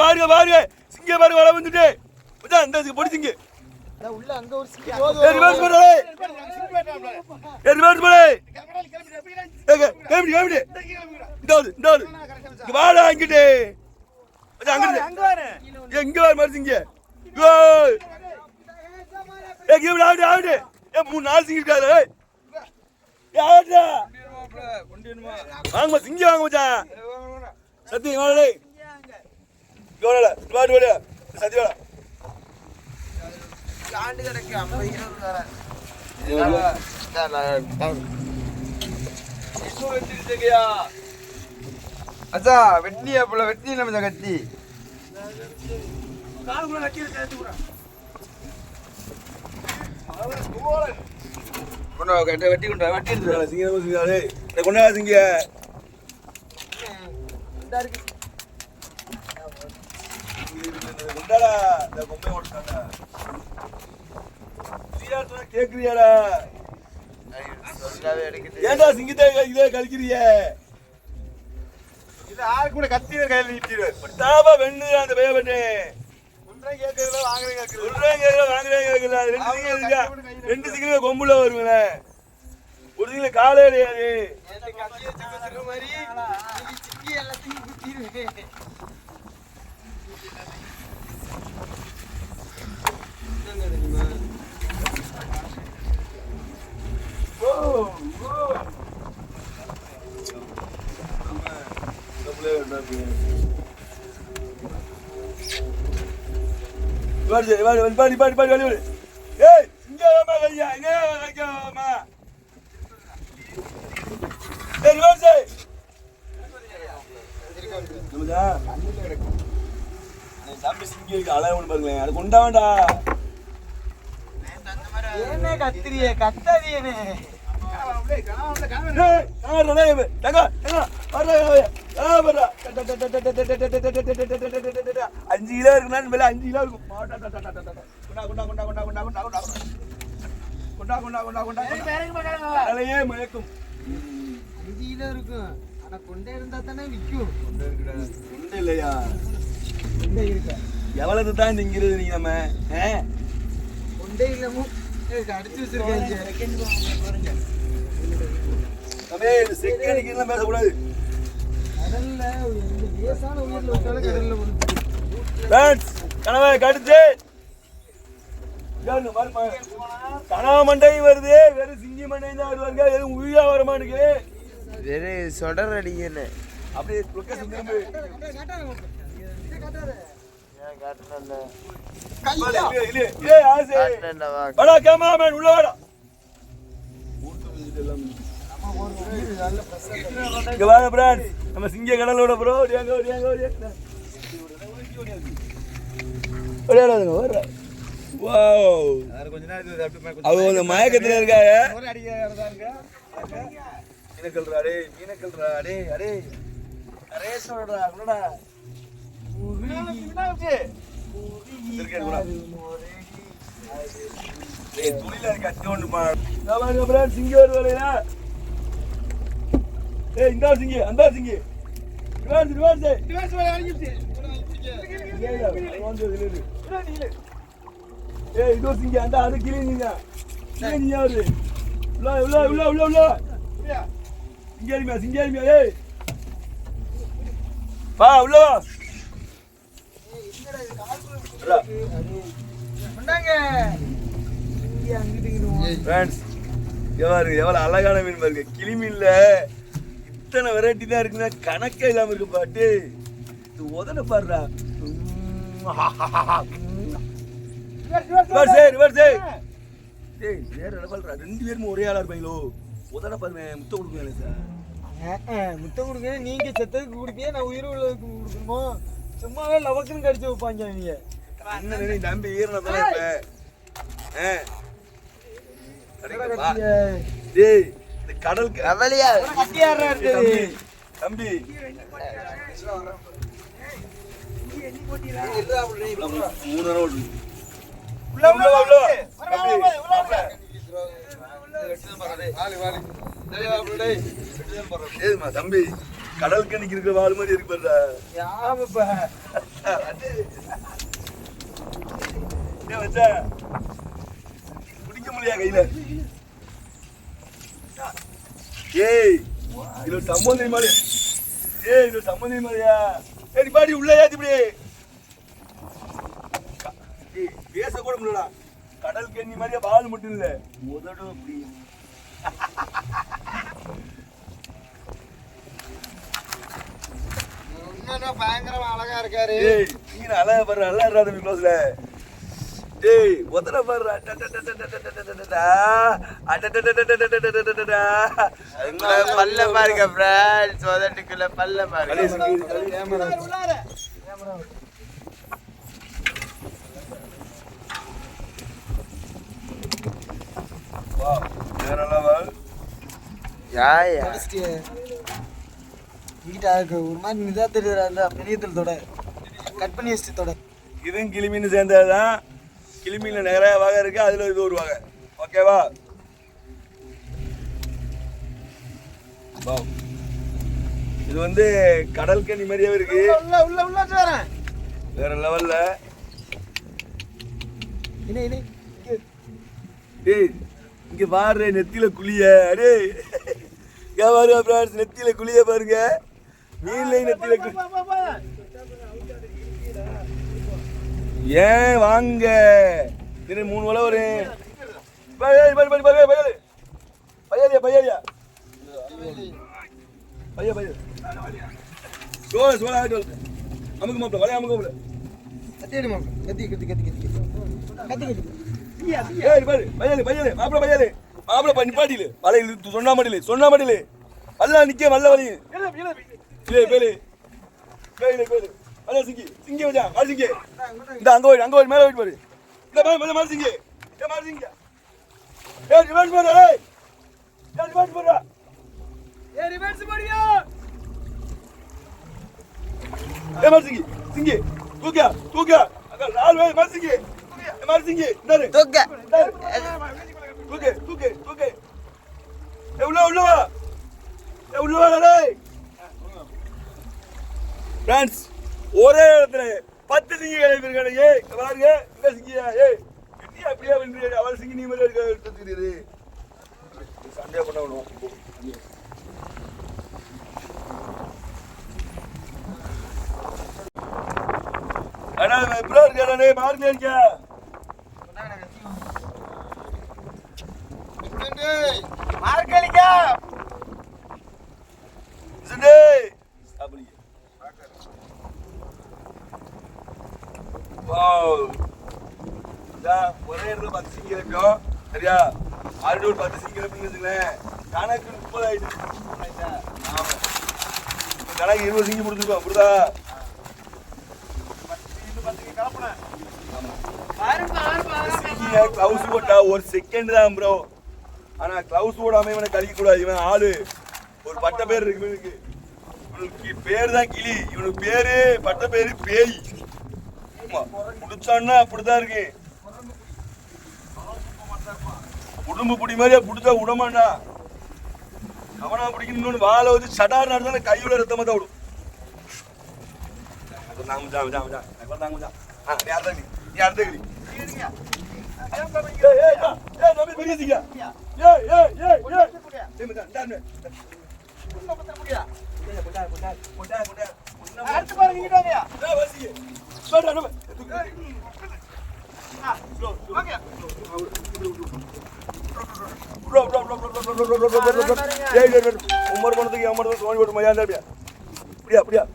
பாருங்க பாருங்க சிங்க பாருங்க வள வந்துட்டு மச்சான் இந்த பொடி சிங்க உள்ள அங்க ஒரு சிங்க ரிவர்ஸ் போடு ரிவர்ஸ் போடு கேமிடி இந்தாது இங்க வாடா அங்கிட்டு மச்சான் அங்க வாரு எங்க வாரு மாதிரி சிங்க கேமிடி ஆவுடு மூணு நாலு சிங்க இருக்காரு யாருடா வாங்க சிங்க வாங்க மச்சான் சத்தி வாடா கோடல பாடு வாடா சத்தி வாடா ஆண்டு கணக்கு 50 20 வர அச்சா வெட்டி அப்பல வெட்டி நம்ம கத்தி காலுக்குள்ள கட்டி எடுத்து கூட கொண்டா வெட்டி கொண்டா வெட்டி எடுத்து சிங்க டேய் கொண்டா சிங்க இந்த இருக்கு கொண்டாடா இந்த கொம்பை ஓடுறாடா சீராட்டா கேக்குறியாடா சொல்லாவே எடுக்குது ஏன்டா சிங்கத்தை இதே கழிக்கிறிய இது ஆறு கூட கத்தி கையில நீட்டிடுவார் பட்டாபா வெண்ணு அந்த பைய பண்ணு சொல்றேன் கேக்குறதுல வாங்குறேன் கேக்குறது சொல்றேன் கேக்குற வாங்குறேன் கேக்குற ரெண்டு சிங்கில கொம்புல வருங்களே ஒரு சிங்கில காலே கிடையாது கத்திய சக்கர மாதிரி சிக்கி எல்லாத்தையும் குத்திடுவேன் கொண்டா வேண்டா ஏனே கத்திரியே கத்தாதீனே அஞ்சு கிலோ இருக்குன்னா 5 கிலோ இருக்கும் மயக்கும் 5 கிலோ இருக்கும் ஆனா கொண்டே இருந்தா தானே விக்கும் கொண்டே இல்லையா கொண்டே இருக்கு எவ்வளவு தான் திங்கிறது நீங்க நம்ம கொண்டே இல்லமோ அடிச்சு வச்சிருக்கேன் செகண்ட் பேசக்கூடாது கடல்ல லேசான உயிரில் வச்சாலும் கடல்ல கனவை கடிச்சு கனவா மண்டையும் வருது வெறும் சிங்கி மண்டையும் தான் வருவாங்க எதுவும் உயிரா வரமானுக்கு வெறும் சொடர் அடிங்கன்னு அப்படியே உள்ள வாடா நம்ம சிங்க கடலோட ப்ரோ அவங்க மயக்கத்துல இருக்காங்க சிங்க வருவாங்க இந்த சிங்கி அந்த சிங்கி இதோ சிங்கி அந்த அது கிளி நீங்க சிங்காரிமியா ஏய் வா உள்ள வா எவ்வளவு அழகான மீன் பாருங்க கிளி மீன்ல இத்தனை வெரைட்டி தான் இருக்குன்னா கணக்கே இல்லாம இருக்கு பாட்டு இது உதன பாடுறா ரெண்டு பேரும் ஒரே ஆளா இருப்பாங்களோ உதன பாருங்க முத்த கொடுப்பீங்க சார் முத்த கொடுங்க நீங்க செத்ததுக்கு கொடுப்பீங்க நான் உயிர் உள்ளதுக்கு கொடுக்கணுமோ சும்மாவே லவக்குன்னு கடிச்சு வைப்பாங்க நீங்க என்ன நம்பி ஈரனதானே இருப்ப கடல் கவலையா கட்டியாரா இருக்குது தம்பி தம்பி கடல் கணிக்கு இருக்கிற வாழ் மாதிரி இருக்கு பாருடா ஏன் வச்சா பிடிக்க முடியா கையில ஏய் இது சம்பந்தம் மாதிரி ஏய் இது சம்பந்தம் மாதிரியா சரி பாடி உள்ள ஏத்தி இப்படி பேச கூட முடியலடா கடல் கண்ணி மாதிரியா பால் மட்டும் இல்ல முதடும் அப்படி பயங்கரமா அழகா இருக்காரு. ஏய் நீங்க அழகா பாரு நல்லா இருக்காது க்ளோஸ்ல ஏய் ஒத்தர பாரு பல்ல பாருங்க ஃப்ரெண்ட்ஸ் சோதட்டுக்குள்ள பல்ல பாருங்க வாவ் வேற லெவல் யாயா இங்கிட்ட ஒரு மாதிரி நிதா தெரியுதுல பெரியத்தில் தொட கட் பண்ணி வச்சுட்டு தொட. இதுவும் கிளிமீன் சேர்ந்ததுதான் கிளிமீன்ல நிறைய வகை இருக்கு அதுல இது ஒரு வகை ஓகேவா வாவ் இது வந்து கடல் கன்னி மாதிரியே இருக்கு உள்ள வரேன். வேற லெவல்ல இனி டேய் இங்க பாரு நெத்தியில குளிய டேய் இங்க பாருங்க ஃப்ரெண்ட்ஸ் நெத்தியில குளிய பாருங்க மீன்ல நெத்தியில ஏன் வாங்க இது 3 வலை வரும் பையலியா சோழ அமுக்கு மாப்பிள வலைய அமுக்கு மாப்பிள கத்தி ஏய் பாரு பையலே மாப்பிள நிப்பாட்டில வலையில சொன்னா மாட்டில வல்ல நிக்க வல்ல வலி பேலு வல்ல சிங்கி வச்சா மாறு சிங்கி இந்த அங்க போய் மேல போய் பாரு இந்த மாறு சிங்கி ஏய் ரிவர்ஸ் போடா ஏய் மாறு சிங்கி தூக்கா அங்க நாலு பேர் மாறு சிங்கி இந்தாரு தூக்கு உள்ள வா டேய் ஃப்ரெண்ட்ஸ் ஒரே இடத்துல 10 சிங்கி கிடைப்பிருக்கானே ஏய் பாருங்க இந்த சிங்கியா ஏய் எட்டி அப்படியே வந்து அவள் சிங்கி நீ மாதிரி எடுத்து தெரியுது சண்டே பண்ணணும் அண்ணா ப்ரோ இருக்கே மார்க் இருக்கா மார்க்கலிக்கா சுண்டே அப்படி வாவ் ஒரே இடத்துல 10 சிங்கி இருக்கும் சரியா ஆல்ரெடி ஒரு 10 சிங்கி இருக்குன்னு வச்சுங்களேன் கணக்கு 30 ஆயிடுச்சு ஆமா கணக்கு 20 சிங்கி முடிச்சிருக்கோம் புரியுதா 10 கலப்பனேன் சிங்கிய கிளவுஸ் போட்டா ஒரு செகண்ட் தான் ப்ரோ ஆனா கிளவுஸ் போடாம இவனை கழிக்க கூடாது இவன் ஆளு ஒரு பட்ட பேர் இருக்கு இவனுக்கு இவனுக்கு பேர் தான் கிளி இவனுக்கு பேரு பட்ட பேரு பேய் புடிச்சான்னா அப்படிதான் இருக்கு உடம்பு பிடி மாதிரியா புடிச்சா விடமாட்டா அவனா பிடிக்கணும்னு வாழை வச்சு சடார் நடந்தான கையுள்ள ரத்தமா தான் விடும் உமர் பண்ணதுக்கு அமர் சோனி போட்டு மஜா அப்படியா அப்படியா அப்படியா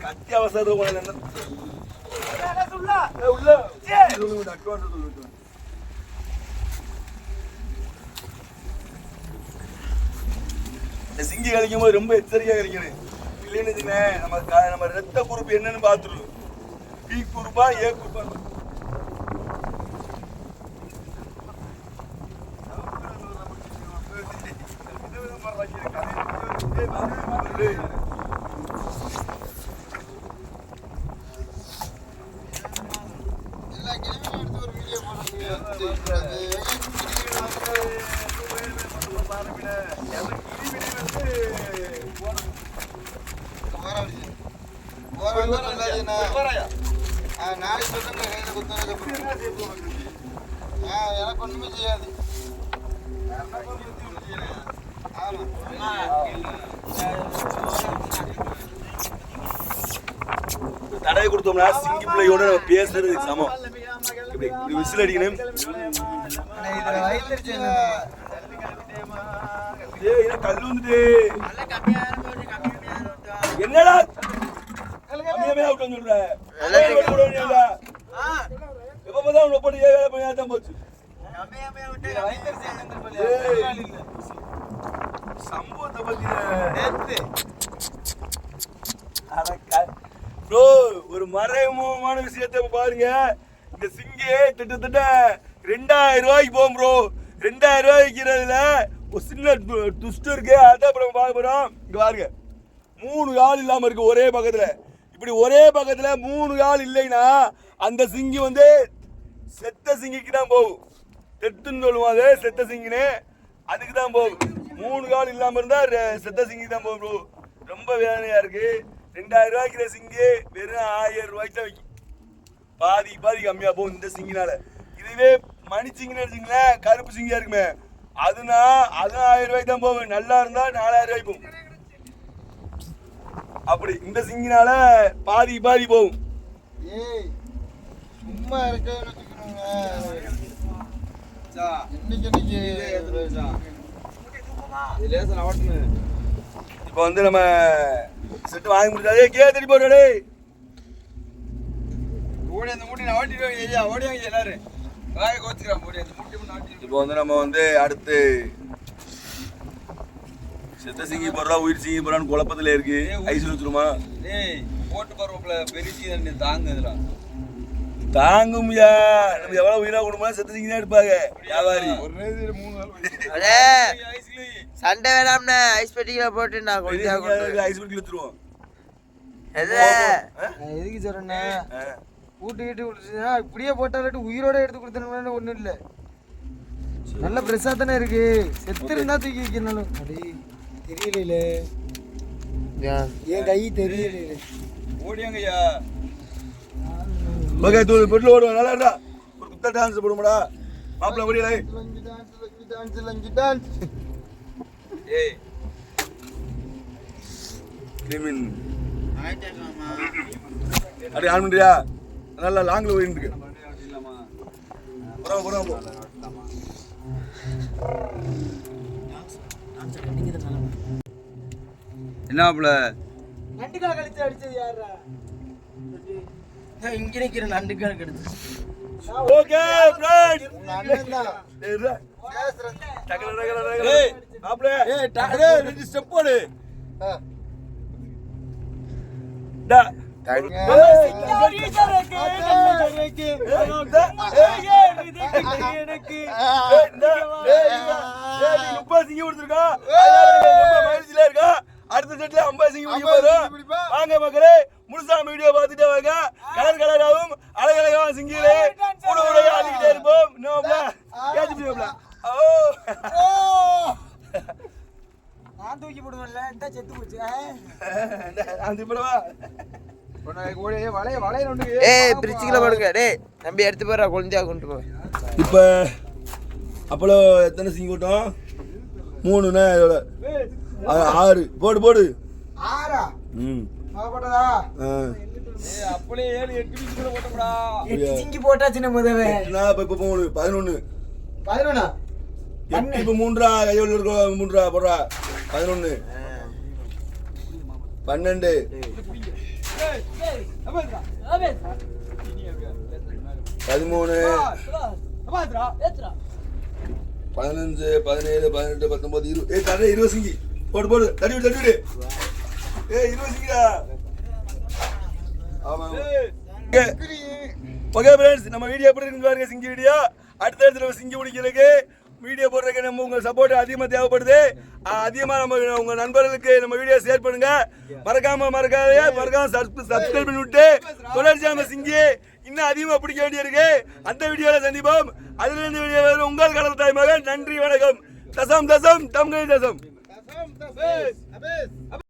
கத்தி அவசரம் உள்ள இந்த சிங்கி கழிக்கும் போது ரொம்ப எச்சரிக்கையா கழிக்கணும் இல்லைன்னு வச்சுக்கேன் நம்ம ரத்த குரூப் என்னன்னு பாத்துருவோம் பி குரூப்பா ஏ குரூப்பா எல்லா நாளைக்கு சொல்லுங்க கையில குத்துனதுக்கு எனக்கு ஒண்ணுமே செய்யாது. தடவை கொடுத்தோம்னா சிங்கி பிள்ளையோட நம்ம பேசுறது சமம். இப்படி இப்படி விசில் அடிக்கணும். ஏய் என்ன கல்லு வந்துட்டு என்னடா கம்மியாவே அவுட் சொல்ற எப்ப பார்த்தா உன்னை போட்டு வேலை பண்ணி தான் போச்சு. சம்பவத்தை பத்தி ப்ரோ ஒரு மறைமுகமான விஷயத்தை பாருங்க. இந்த சிங்கி கிட்டத்தட்ட 2000 ரூபாய்க்கு போகும் ப்ரோ. 2000 ரூபாய் விற்கிறதுல ஒரு சின்ன ட்விஸ்ட் இருக்கு. அதான் இப்போ நம்ம பார்க்க போறோம். இங்க பாருங்க 3 கால் இல்லாம இருக்கு ஒரே பக்கத்துல. இப்படி ஒரே பக்கத்துல 3 கால் இல்லைன்னா அந்த சிங்கி வந்து செத்த சிங்கிக்கு தான் போகும். செத்துன்னு சொல்லுவோம், அது செத்த சிங்கின்னு அதுக்கு தான் போகும். 3 கால் இல்லாம இருந்தா செத்த சிங்கி தான் போகும் ப்ரோ. ரொம்ப வேதனையா இருக்கு. 2000 ரூபாய்க்கு சிங்கி வெறும் 1000 ரூபாய்க்கு தான் விற்கும். பாதி கம்மியா போகும் இந்த சிங்கினால. இதுவே மணி சிங்கின்னு வச்சுங்களேன், கருப்பு சிங்கியா இருக்குமே, அதுனா அது 1000 ரூபாய்க்கு தான் போகும். நல்லா இருந்தா 4000 ரூபாய்க்கு போகும். அப்படி இந்த சிங்கினால பாதி போகும். ஏய் சும்மா இருக்க இப்போ வந்து நம்ம செட்டு வாங்கி முடிச்சாதே கே தடி போடுறே. இப்போ வந்து நம்ம வந்து அடுத்து செத்த சிங்கி போடுறா உயிர் சிங்கி போடுறான்னு குழப்பத்துல இருக்கு. ஐஸ் வச்சிருமா போட்டு பருவப்புல பெரிய தாங்க இதெல்லாம் தாங்கும்யா. நம்ம எவ்வளவு உயிரா கொடுமா செத்த சிங்கி தான் எடுப்பாங்க வியாபாரி. சண்டை வேணாம்னே ஐஸ் பெட்டியில போட்டு நான் ஐஸ் பெட்டியில வச்சிருவோம். எதுக்கு சொல்றேன்னா கூட்டிக்கிட்டு விட்டுச்சுன்னா இப்படியே போட்டாலும் உயிரோட எடுத்து கொடுத்தோம்னா ஒண்ணும் இல்லை. நல்ல பிரசா தானே இருக்கு. செத்து இருந்தா தூக்கி வைக்கணும். தெரியல என் கை தெரியல. ஓடியாங்கய்யா ஓகே தூள் பெட்ல ஓடுவோம். நல்லா இருந்தா ஒரு குத்த டான்ஸ் போடுமாடா மாப்பிள்ள ஓடியல. ஏய் கிரிமின் அடி ஆன் பண்றியா? நல்லா லாங்ல ஓடிட்டு இருக்கு. போறோம் என்னப்ல நண்டுகளை கழிச்சு அடிச்சது யாரா? இங்க நிக்கிற நண்டுகளை கடிச்சு. ஓகே ஃப்ரெண்ட்ஸ் அண்ணன் தான் ஏய் மாப்ள ஏய் டேய் ரெண்டு ஸ்டெப் போடு. டா அடுத்த செட்ல 50 சிங்கி பிடிக்க போறோம். வாங்க மக்களே முழுசா வீடியோ பார்த்துட்டே வாங்க. கலராகவும் அழகழகான சிங்கிலே கூட ஆடிக்கிட்டே இருப்போம். நோப்ல கேட்ச் பிடிப்பல. நான் தூக்கி போடுவேன்ல இந்த செத்து போச்சு. அந்த இப்படவா ஏய் பிரிட்ஜுக்குள்ள போடுங்க. டேய் நம்பி எடுத்து போறா குழந்தையா கொண்டு போ. இப்போ அப்பளோ எத்தனை சிங்கி கூட்டம்? 3ண்ணே இதோட 6 போடு 6 ம் போட்டதா? அப்படியே 7 8 பீஸ்க்குள்ள போட்டோம்டா. 8 சிங்கி போட்டாச்சு நம்ம முதவே. நான் இப்ப 3 11 11 8 இப்ப 3 கையோட இருக்க 3 போடுறா 11 12 13 15 17 18 19 20 ஏய் தரே 20 சிங்கி போடு தட்டி விடு ஏய் 20 சிங்கிடா. ஆமா ஓகே ஃப்ரெண்ட்ஸ் நம்ம வீடியோ எப்படி இருக்குன்னு பாருங்க. சிங்கி வீடியோ அடுத்த நம்ம சிங்கி பிடிக்கிறதுக்கு வீடியோ போடுறதுக்கு நம்ம உங்க சப்போர்ட் அதிகமாக தேவைப்படுது. அதிகமாக நம்ம உங்க நண்பர்களுக்கு நம்ம வீடியோ ஷேர் பண்ணுங்க. மறக்காம சப்ஸ்கிரைப் பண்ணி விட்டு தொடர்ச்சி நம்ம சிங்கி இன்னும் அதிகமாக பிடிக்க வேண்டியிருக்கு. அந்த வீடியோவில் சந்திப்போம். அதிலிருந்து வீடியோ உங்கள் கடல் தாய் மகன். நன்றி வணக்கம். தசம் தமிழ் தசம்.